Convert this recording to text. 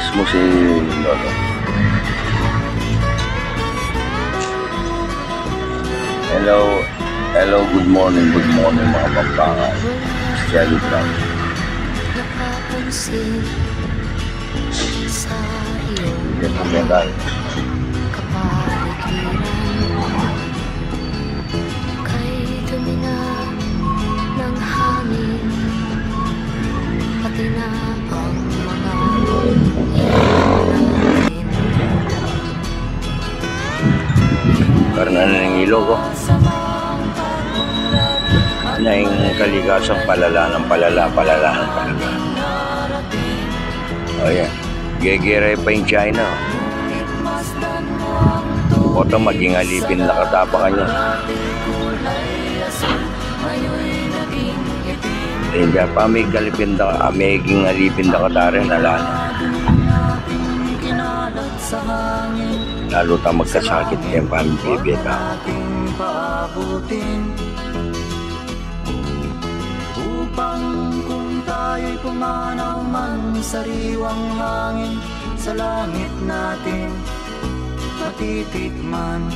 miss mo si Lolo. Hello, good morning mga pampangan. Jelly Brown. Napapansin sa iyong Kapaligiran kay dumi na ng hangin, pati na ang mga ilalim. Karena ng ilog ko. Naing kaligasang palala. O yan. Gegere pa yung China. O ito maging alipin na katapakan niya. Hindi pa may galipin na maging alipin na katarin. Lalo ta magkasakit kayong pamibibita. Upang kung tayo'y pumanaw man sariwang hangin, sa langit natin matitikman